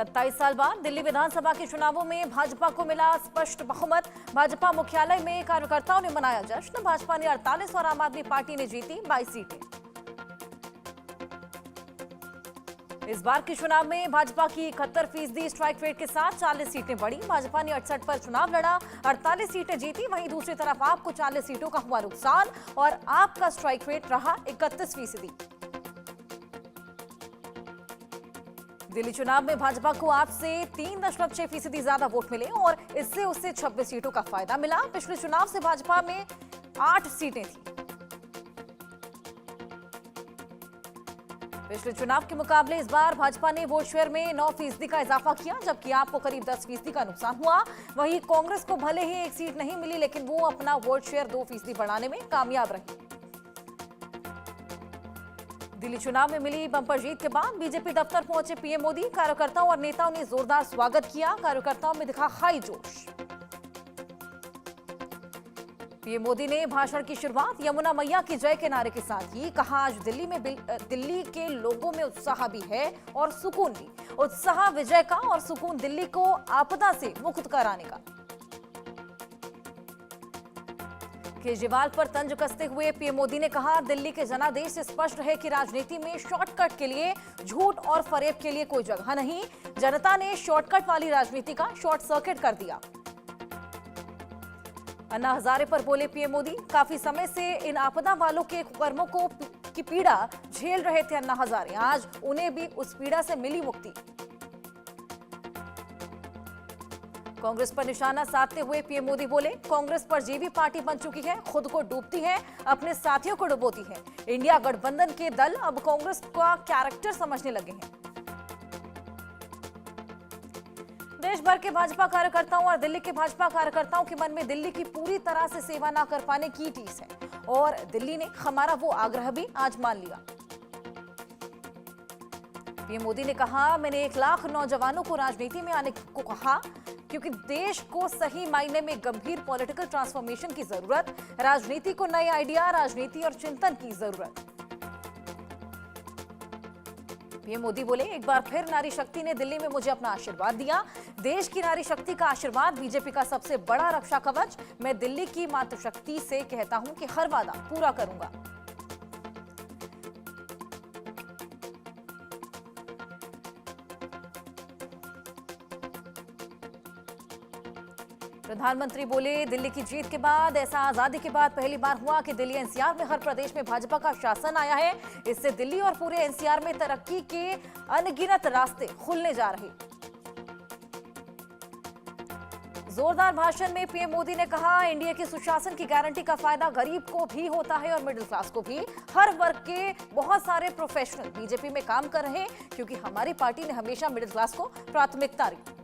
27 साल बाद दिल्ली विधानसभा के चुनावों में भाजपा को मिला स्पष्ट बहुमत। भाजपा मुख्यालय में कार्यकर्ताओं ने मनाया जश्न। भाजपा ने 48 और आम आदमी पार्टी ने जीती 22 सीटें। इस बार के चुनाव में भाजपा की 71% स्ट्राइक रेट के साथ 40 सीटें बढ़ी। भाजपा ने 68 पर चुनाव लड़ा, 48 सीटें जीती। वहीं दूसरी तरफ आप को 40 सीटों का हुआ नुकसान और आपका स्ट्राइक रेट रहा 31%। दिल्ली चुनाव में भाजपा को आप से 3.6% ज्यादा वोट मिले और इससे उसे 26 सीटों का फायदा मिला। पिछले चुनाव से भाजपा में 8 सीटें थी। पिछले चुनाव के मुकाबले इस बार भाजपा ने वोट शेयर में 9% का इजाफा किया, जबकि आपको करीब 10% का नुकसान हुआ। वहीं कांग्रेस को भले ही एक सीट नहीं मिली, लेकिन वो अपना वोट शेयर 2% बढ़ाने में कामयाब रही। दिल्ली चुनाव में मिली बंपर जीत के बाद बीजेपी दफ्तर पहुंचे पीएम मोदी। कार्यकर्ताओं और नेताओं ने जोरदार स्वागत किया। कार्यकर्ताओं में दिखा हाई जोश। पीएम मोदी ने भाषण की शुरुआत यमुना मैया की जय के नारे के साथ की। कहा, आज दिल्ली के लोगों में उत्साह भी है और सुकून भी। उत्साह विजय का और सुकून दिल्ली को आपदा से मुक्त कराने का। केजरीवाल पर तंज कसते हुए पीएम मोदी ने कहा, दिल्ली के जनादेश से स्पष्ट है कि राजनीति में शॉर्टकट के लिए, झूठ और फरेब के लिए कोई जगह नहीं। जनता ने शॉर्टकट वाली राजनीति का शॉर्ट सर्किट कर दिया। अन्ना हजारे पर बोले पीएम मोदी, काफी समय से इन आपदा वालों के कर्मों की पीड़ा झेल रहे थे अन्ना हजारे। आज उन्हें भी उस पीड़ा से मिली मुक्ति। कांग्रेस पर निशाना साधते हुए पीएम मोदी बोले, कांग्रेस पर जेबी पार्टी बन चुकी है, खुद को डूबती है, अपने साथियों को डुबोती है। इंडिया गठबंधन के दल अब कांग्रेस का कैरेक्टर समझने लगे हैं। देश भर के भाजपा कार्यकर्ताओं और दिल्ली के भाजपा कार्यकर्ताओं के मन में दिल्ली की पूरी तरह से सेवा न कर पाने की टीस है और दिल्ली ने हमारा वो आग्रह भी आज मान लिया। पीएम मोदी ने कहा, मैंने 1 लाख नौजवानों को राजनीति में आने को कहा, क्योंकि देश को सही मायने में गंभीर पॉलिटिकल ट्रांसफॉर्मेशन की जरूरत, राजनीति को नए आइडिया, राजनीति और चिंतन की जरूरत। पीएम मोदी बोले, एक बार फिर नारी शक्ति ने दिल्ली में मुझे अपना आशीर्वाद दिया। देश की नारी शक्ति का आशीर्वाद बीजेपी का सबसे बड़ा रक्षा कवच। मैं दिल्ली की मातृशक्ति से कहता हूं कि हर वादा पूरा करूंगा। प्रधानमंत्री बोले, दिल्ली की जीत के बाद ऐसा आजादी के बाद पहली बार हुआ कि दिल्ली एनसीआर में हर प्रदेश में भाजपा का शासन आया है। इससे दिल्ली और पूरे एनसीआर में तरक्की के अनगिनत रास्ते खुलने जा रहे। जोरदार भाषण में पीएम मोदी ने कहा, एनडीए के सुशासन की गारंटी का फायदा गरीब को भी होता है और मिडिल क्लास को भी। हर वर्ग के बहुत सारे प्रोफेशनल बीजेपी में काम कर रहे हैं, क्योंकि हमारी पार्टी ने हमेशा मिडिल क्लास को प्राथमिकता दी।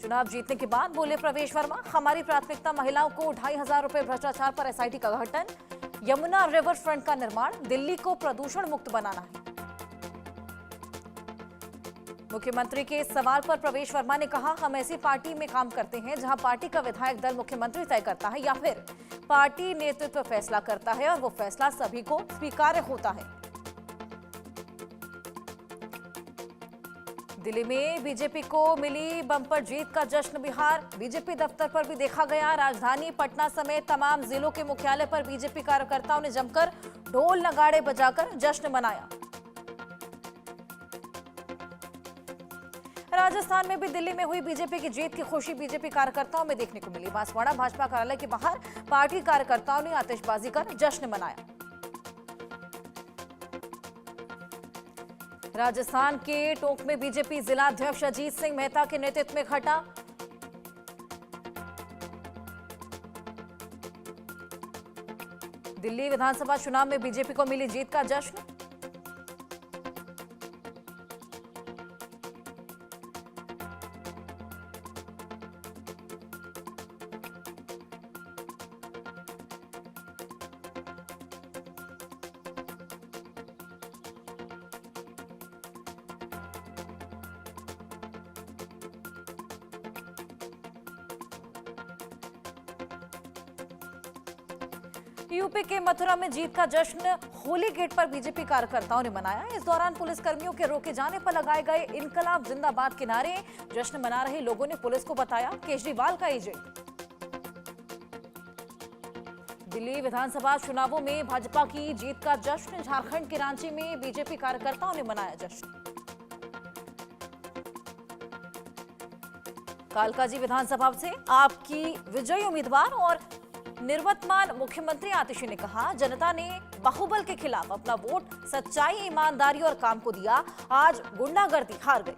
चुनाव जीतने के बाद बोले प्रवेश वर्मा, हमारी प्राथमिकता महिलाओं को 2500 रुपए भ्रष्टाचार पर एसआईटी का गठन, यमुना रिवर फ्रंट का निर्माण, दिल्ली को प्रदूषण मुक्त बनाना है। मुख्यमंत्री के सवाल पर प्रवेश वर्मा ने कहा, हम ऐसी पार्टी में काम करते हैं जहां पार्टी का विधायक दल मुख्यमंत्री तय करता है या फिर पार्टी नेतृत्व फैसला करता है और वो फैसला सभी को स्वीकार्य होता है। दिल्ली में बीजेपी को मिली बंपर जीत का जश्न। बिहार बीजेपी दफ्तर पर भी देखा गया। राजधानी पटना समेत तमाम जिलों के मुख्यालय पर बीजेपी कार्यकर्ताओं ने जमकर ढोल नगाड़े बजाकर जश्न मनाया। राजस्थान में भी दिल्ली में हुई बीजेपी की जीत की खुशी बीजेपी कार्यकर्ताओं में देखने को मिली। बांसवाड़ा भाजपा कार्यालय के बाहर पार्टी कार्यकर्ताओं ने आतिशबाजी कर जश्न मनाया। राजस्थान के टोंक में बीजेपी जिला अध्यक्ष अजीत सिंह मेहता के नेतृत्व में इकट्ठा। दिल्ली विधानसभा चुनाव में बीजेपी को मिली जीत का जश्न। यूपी के मथुरा में जीत का जश्न होली गेट पर बीजेपी कार्यकर्ताओं ने मनाया। इस दौरान पुलिस कर्मियों के रोके जाने पर लगाए गए इनकलाब जिंदाबाद के नारे। जश्न मना रहे लोगों ने पुलिस को बताया केजरीवाल का एजेंट। दिल्ली विधानसभा चुनावों में भाजपा की जीत का जश्न। झारखंड के रांची में बीजेपी कार्यकर्ताओं ने मनाया जश्न। कालकाजी विधानसभा से आपकी विजयी उम्मीदवार और निवर्तमान मुख्यमंत्री आतिशी ने कहा, जनता ने बाहुबल के खिलाफ अपना वोट सच्चाई, ईमानदारी और काम को दिया। आज गुंडागर्दी हार गई।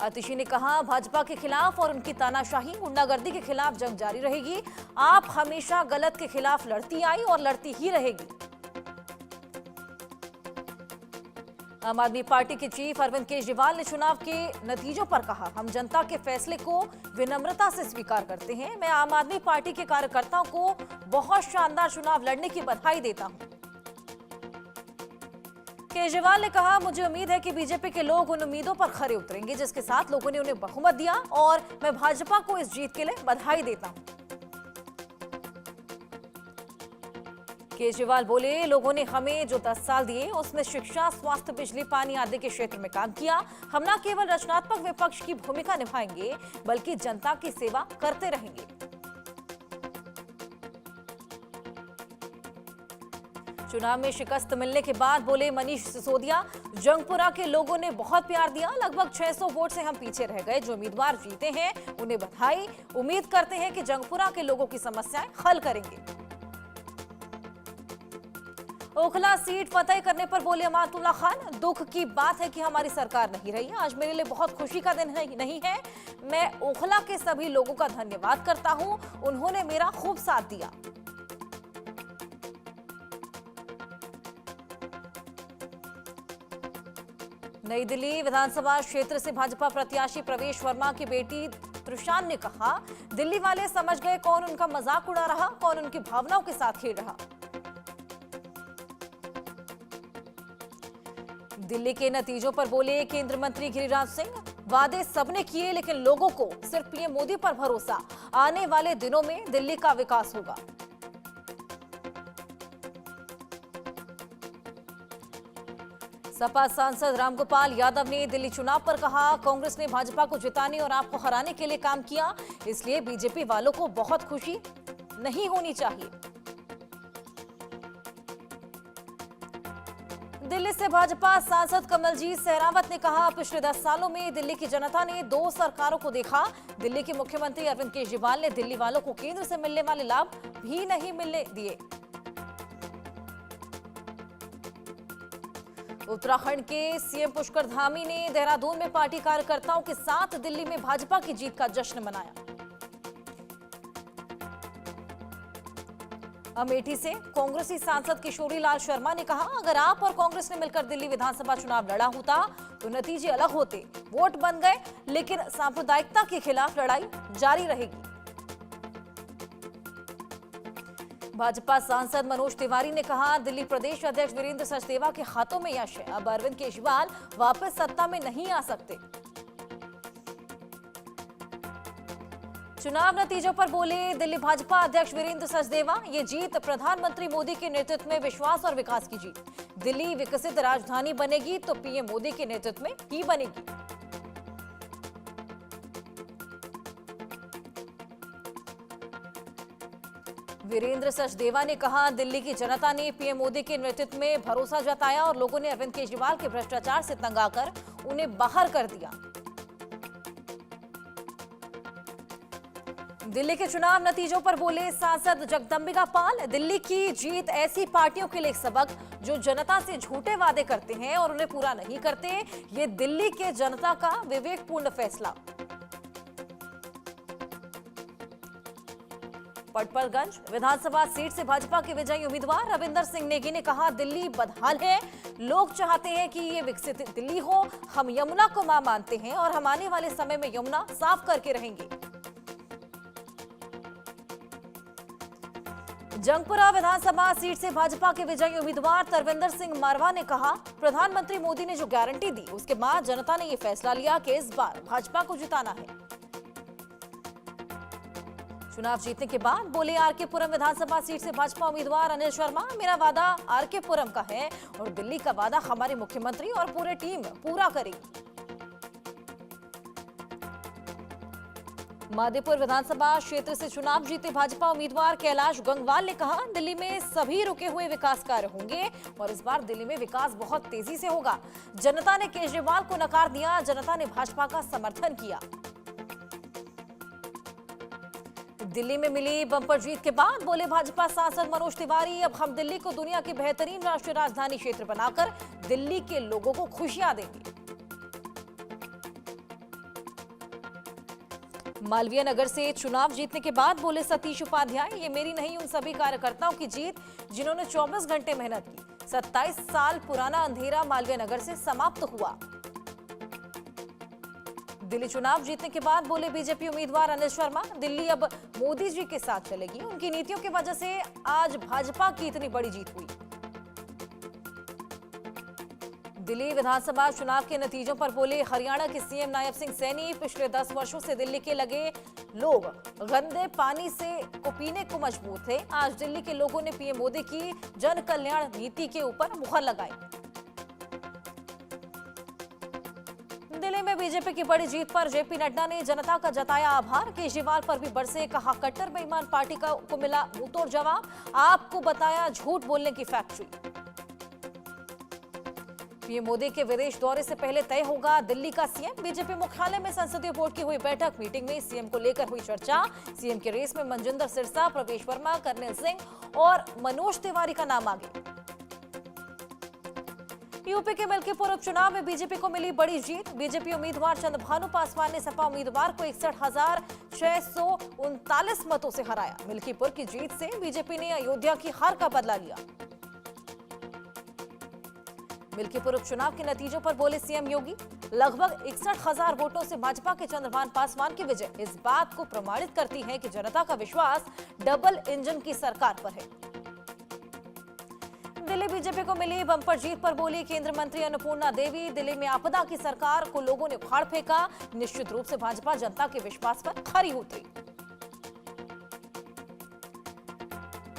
आतिशी ने कहा, भाजपा के खिलाफ और उनकी तानाशाही, गुंडागर्दी के खिलाफ जंग जारी रहेगी। आप हमेशा गलत के खिलाफ लड़ती आई और लड़ती ही रहेगी। आम आदमी पार्टी के चीफ अरविंद केजरीवाल ने चुनाव के नतीजों पर कहा, हम जनता के फैसले को विनम्रता से स्वीकार करते हैं। मैं आम आदमी पार्टी के कार्यकर्ताओं को बहुत शानदार चुनाव लड़ने की बधाई देता हूं। केजरीवाल ने कहा, मुझे उम्मीद है कि बीजेपी के लोग उन उम्मीदों पर खरे उतरेंगे जिसके साथ लोगों ने उन्हें बहुमत दिया और मैं भाजपा को इस जीत के लिए बधाई देता हूं। केजरीवाल बोले, लोगों ने हमें जो 10 साल दिए उसमें शिक्षा, स्वास्थ्य, बिजली, पानी आदि के क्षेत्र में काम किया। हम न केवल रचनात्मक विपक्ष की भूमिका निभाएंगे बल्कि जनता की सेवा करते रहेंगे। चुनाव में शिकस्त मिलने के बाद बोले मनीष सिसोदिया, जंगपुरा के लोगों ने बहुत प्यार दिया। लगभग 600 वोट से हम पीछे रह गए। जो उम्मीदवार जीते हैं उन्हें बधाई। उम्मीद करते हैं कि जंगपुरा के लोगों की समस्याएं हल करेंगे। ओखला सीट फतेह करने पर बोले अमातुल्लाह खान, दुख की बात है कि हमारी सरकार नहीं रही। आज मेरे लिए बहुत खुशी का दिन नहीं है। मैं ओखला के सभी लोगों का धन्यवाद करता हूं, उन्होंने मेरा खूब साथ दिया। नई दिल्ली विधानसभा क्षेत्र से भाजपा प्रत्याशी प्रवेश वर्मा की बेटी त्रिशान ने कहा, दिल्ली वाले समझ गए कौन उनका मजाक उड़ा रहा, कौन उनकी भावनाओं के साथ खेल रहा। दिल्ली के नतीजों पर बोले केंद्रीय मंत्री गिरिराज सिंह, वादे सबने किए लेकिन लोगों को सिर्फ पीएम मोदी पर भरोसा। आने वाले दिनों में दिल्ली का विकास होगा। सपा सांसद रामगोपाल यादव ने दिल्ली चुनाव पर कहा, कांग्रेस ने भाजपा को जिताने और आपको हराने के लिए काम किया, इसलिए बीजेपी वालों को बहुत खुशी नहीं होनी चाहिए। दिल्ली से भाजपा सांसद कमलजीत सहरावत ने कहा, पिछले 10 सालों में दिल्ली की जनता ने 2 सरकारों को देखा। दिल्ली के मुख्यमंत्री अरविंद केजरीवाल ने दिल्ली वालों को केंद्र से मिलने वाले लाभ भी नहीं मिलने दिए। उत्तराखंड के सीएम पुष्कर धामी ने देहरादून में पार्टी कार्यकर्ताओं के साथ दिल्ली में भाजपा की जीत का जश्न मनाया। अमेठी से कांग्रेसी सांसद किशोरी लाल शर्मा ने कहा, अगर आप और कांग्रेस ने मिलकर दिल्ली विधानसभा चुनाव लड़ा होता तो नतीजे अलग होते। वोट बन गए लेकिन सांप्रदायिकता के खिलाफ लड़ाई जारी रहेगी। भाजपा सांसद मनोज तिवारी ने कहा, दिल्ली प्रदेश अध्यक्ष वीरेंद्र सचदेवा के हाथों में यश है। अब अरविंद केजरीवाल वापस सत्ता में नहीं आ सकते। चुनाव नतीजों पर बोले दिल्ली भाजपा अध्यक्ष वीरेंद्र सचदेवा, ये जीत प्रधानमंत्री मोदी के नेतृत्व में विश्वास और विकास की जीत। दिल्ली विकसित राजधानी बनेगी तो पीएम मोदी के नेतृत्व में ही बनेगी। वीरेंद्र सचदेवा ने कहा, दिल्ली की जनता ने पीएम मोदी के नेतृत्व में भरोसा जताया और लोगों ने अरविंद केजरीवाल के भ्रष्टाचार से तंग आकर उन्हें बाहर कर दिया। दिल्ली के चुनाव नतीजों पर बोले सांसद जगदंबिका पाल, दिल्ली की जीत ऐसी पार्टियों के लिए एक सबक जो जनता से झूठे वादे करते हैं और उन्हें पूरा नहीं करते। ये दिल्ली के जनता का विवेकपूर्ण फैसला। पटपरगंज विधानसभा सीट से भाजपा के विजयी उम्मीदवार रविंदर सिंह नेगी ने कहा, दिल्ली बदहाल है। लोग चाहते हैं कि ये विकसित दिल्ली हो। हम यमुना को मां मानते हैं और हम आने वाले समय में यमुना साफ करके रहेंगे। जंगपुरा विधानसभा सीट से भाजपा के विजयी उम्मीदवार तरविंदर सिंह मारवा ने कहा, प्रधानमंत्री मोदी ने जो गारंटी दी उसके बाद जनता ने यह फैसला लिया कि इस बार भाजपा को जिताना है। चुनाव जीतने के बाद बोले आरके पुरम विधानसभा सीट से भाजपा उम्मीदवार अनिल शर्मा, मेरा वादा आरके पुरम का है और दिल्ली का वादा हमारे मुख्यमंत्री और पूरी टीम पूरा करेगी। माधेपुर विधानसभा क्षेत्र से चुनाव जीते भाजपा उम्मीदवार कैलाश गंगवाल ने कहा, दिल्ली में सभी रुके हुए विकास कार्य होंगे और इस बार दिल्ली में विकास बहुत तेजी से होगा। जनता ने केजरीवाल को नकार दिया, जनता ने भाजपा का समर्थन किया। दिल्ली में मिली बम्पर जीत के बाद बोले भाजपा सांसद मनोज तिवारी, अब हम दिल्ली को दुनिया की बेहतरीन राष्ट्रीय राजधानी क्षेत्र बनाकर दिल्ली के लोगों को खुशियां देंगे। मालवीय नगर से चुनाव जीतने के बाद बोले सतीश उपाध्याय, ये मेरी नहीं उन सभी कार्यकर्ताओं की जीत जिन्होंने 24 घंटे मेहनत की। 27 साल पुराना अंधेरा मालवीय नगर से समाप्त हुआ। दिल्ली चुनाव जीतने के बाद बोले बीजेपी उम्मीदवार अनिल शर्मा, दिल्ली अब मोदी जी के साथ चलेगी, उनकी नीतियों की वजह से आज भाजपा की इतनी बड़ी जीत हुई। दिल्ली विधानसभा चुनाव के नतीजों पर बोले हरियाणा के सीएम नायब सिंह सैनी, पिछले 10 वर्षों से दिल्ली के लगे लोग गंदे पानी से को पीने को मजबूर थे। आज दिल्ली के लोगों ने पीएम मोदी की जन कल्याण नीति के ऊपर मुहर लगाई। दिल्ली में बीजेपी की बड़ी जीत पर जेपी नड्डा ने जनता का जताया आभार। केजरीवाल पर भी बरसे, कहा कट्टर बेईमान पार्टी को मिला मुंहतोड़ जवाब, आपको बताया झूठ बोलने की फैक्ट्री। पीएम मोदी के विदेश दौरे से पहले तय होगा दिल्ली का सीएम। बीजेपी मुख्यालय में संसदीय बोर्ड की हुई बैठक, मीटिंग में सीएम को लेकर हुई चर्चा। सीएम के रेस में मनजिंदर सिरसा, प्रवेश वर्मा, कर्नल सिंह और मनोज तिवारी का नाम आगे। यूपी के मिल्कीपुर उपचुनाव में बीजेपी को मिली बड़ी जीत। बीजेपी उम्मीदवार चंद्रभानु पासवान ने सपा उम्मीदवार को 61,639 मतों से हराया। मिल्कीपुर की जीत से बीजेपी ने अयोध्या की हार का बदला लिया। मिल्कीपुर उपचुनाव के नतीजों पर बोले सीएम योगी, लगभग 61,000 वोटों से भाजपा के चंद्रभानु पासवान की विजय इस बात को प्रमाणित करती है कि जनता का विश्वास डबल इंजन की सरकार पर है। दिल्ली बीजेपी को मिली बम्पर जीत पर बोली केंद्रीय मंत्री अन्नपूर्णा देवी, दिल्ली में आपदा की सरकार को लोगों ने उखाड़ फेंका, निश्चित रूप से भाजपा जनता के विश्वास पर खरी उतरी।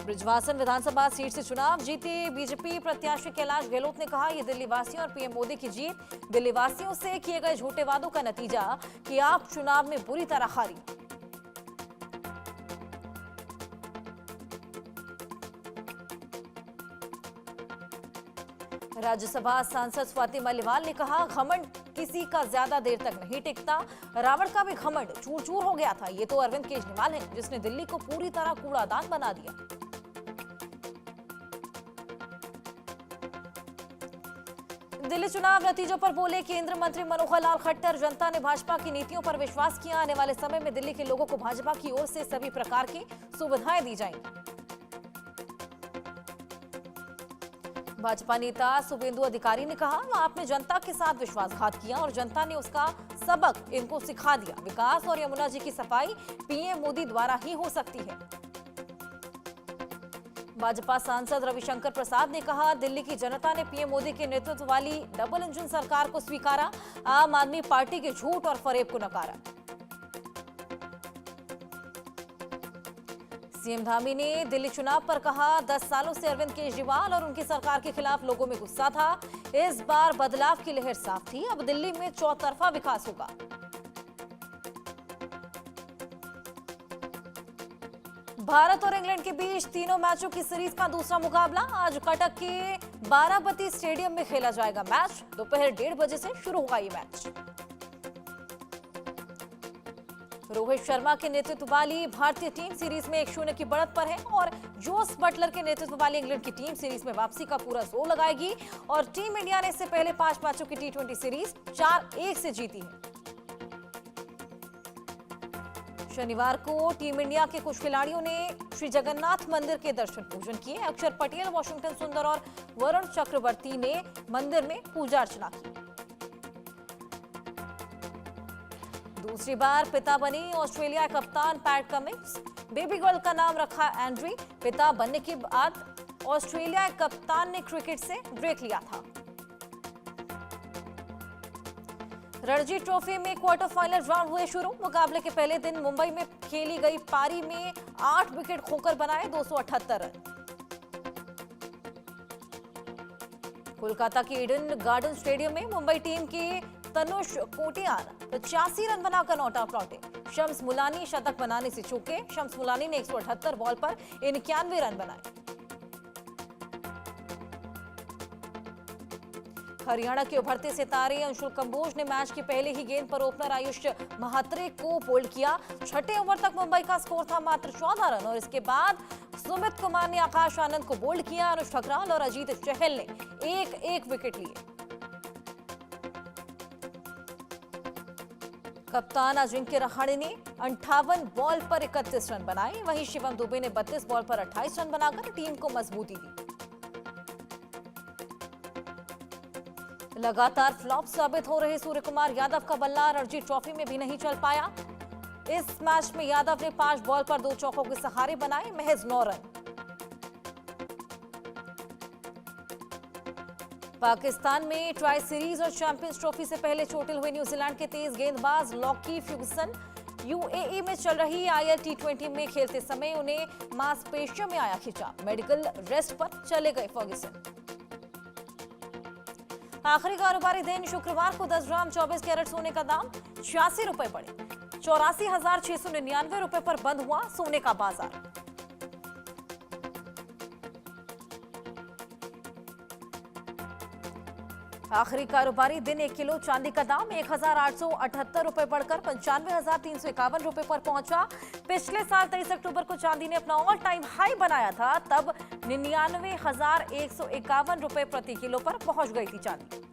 बृजवासन विधानसभा सीट से चुनाव जीते बीजेपी प्रत्याशी कैलाश गहलोत ने कहा, ये दिल्ली वासियों और पीएम मोदी की जीत, दिल्ली वासियों से किए गए झूठे वादों का नतीजा कि आप चुनाव में बुरी तरह हारी। राज्यसभा सांसद स्वाति मलिवाल ने कहा, घमंड किसी का ज्यादा देर तक नहीं टिकता, रावण का भी घमंड चूर चूर हो गया था। ये तो अरविंद केजरीवाल है जिसने दिल्ली को पूरी तरह कूड़ादान बना दिया। दिल्ली चुनाव नतीजों पर बोले केंद्रीय मंत्री मनोहर लाल खट्टर, जनता ने भाजपा की नीतियों पर विश्वास किया, आने वाले समय में दिल्ली के लोगों को भाजपा की ओर से सभी प्रकार की सुविधाएं दी जाएंगी। भाजपा नेता शुभेंदु अधिकारी ने कहा, आपने जनता के साथ विश्वासघात किया और जनता ने उसका सबक इनको सिखा दिया। विकास और यमुना जी की सफाई पीएम मोदी द्वारा ही हो सकती है। भाजपा सांसद रविशंकर प्रसाद ने कहा, दिल्ली की जनता ने पीएम मोदी के नेतृत्व वाली डबल इंजन सरकार को स्वीकारा, आम आदमी पार्टी के झूठ और फरेब को नकारा। सीएम धामी ने दिल्ली चुनाव पर कहा, 10 सालों से अरविंद केजरीवाल और उनकी सरकार के खिलाफ लोगों में गुस्सा था, इस बार बदलाव की लहर साफ थी, अब दिल्ली में चौतरफा विकास होगा। भारत और इंग्लैंड के बीच तीनों मैचों की सीरीज का दूसरा मुकाबला आज कटक के बाराबती स्टेडियम में खेला जाएगा। मैच दोपहर 1:30 बजे से शुरू होगा। ये मैच रोहित शर्मा के नेतृत्व वाली भारतीय टीम सीरीज में 1-0 की बढ़त पर है और जोस बटलर के नेतृत्व वाली इंग्लैंड की टीम सीरीज में वापसी का पूरा जोर लगाएगी और टीम इंडिया ने इससे पहले 5 मैचों की T20 सीरीज 4-1 से जीती है। शनिवार को टीम इंडिया के कुछ खिलाड़ियों ने श्री जगन्नाथ मंदिर के दर्शन पूजन किए। अक्षर पटेल, वॉशिंगटन सुंदर और वरुण चक्रवर्ती ने मंदिर में पूजा अर्चना की। दूसरी बार पिता बनी ऑस्ट्रेलिया कप्तान पैट कमिंस, बेबी गर्ल का नाम रखा एंड्री। पिता बनने के बाद ऑस्ट्रेलिया कप्तान ने क्रिकेट से ब्रेक लिया था। रणजी ट्रॉफी में क्वार्टर फाइनल राउंड हुए शुरू। मुकाबले के पहले दिन मुंबई में खेली गई पारी में 8 विकेट खोकर बनाए 278 रन। कोलकाता के ईडन गार्डन स्टेडियम में मुंबई टीम के तनुष कोटियान 85 रन बनाकर नॉट आउट लौटे। शम्स मुलानी शतक बनाने से चूके। शम्स मुलानी ने 178 बॉल पर 91 रन बनाए। हरियाणा के उभरते सितारे अंशुल कंबोज ने मैच की पहले ही गेंद पर ओपनर आयुष महात्रे को बोल्ड किया। छठे ओवर तक मुंबई का स्कोर था मात्र 14 रन और इसके बाद सुमित कुमार ने आकाश आनंद को बोल्ड किया। अनुज ठकराल और अजीत चहल ने एक विकेट लिए। कप्तान अजिंक्य रहाणे ने 58 बॉल पर 31 रन बनाए। वहीं शिवम दुबे ने 32 बॉल पर 28 रन बनाकर टीम को मजबूती दी। लगातार फ्लॉप साबित हो रहे सूर्य कुमार यादव का बल्ला रणजी ट्रॉफी में भी नहीं चल पाया। इस मैच में यादव ने 5 बॉल पर 2 चौकों के सहारे बनाए महज 9 रन। पाकिस्तान में ट्राई सीरीज और चैंपियंस ट्रॉफी से पहले चोटिल हुए न्यूजीलैंड के तेज गेंदबाज लॉकी फ्यूगसन यूएई में चल रही आईएल टी20 में खेलते समय उन्हें मांसपेशियों में आया खिंचाव। मेडिकल रेस्ट पर चले गए फर्ग्यूसन। आखिरी कारोबारी दिन शुक्रवार को 10 ग्राम 24 कैरेट सोने का दाम 86 रुपए बढ़े। 84,699 रुपए पर बंद हुआ सोने का बाजार। आखिरी कारोबारी दिन 1 किलो चांदी का दाम 1,878 रुपए बढ़कर 95,351 रुपए पर पहुंचा। पिछले साल 23 अक्टूबर को चांदी ने अपना ऑल टाइम हाई बनाया था, तब 99,151 रुपए प्रति किलो पर पहुंच गई थी चांदी।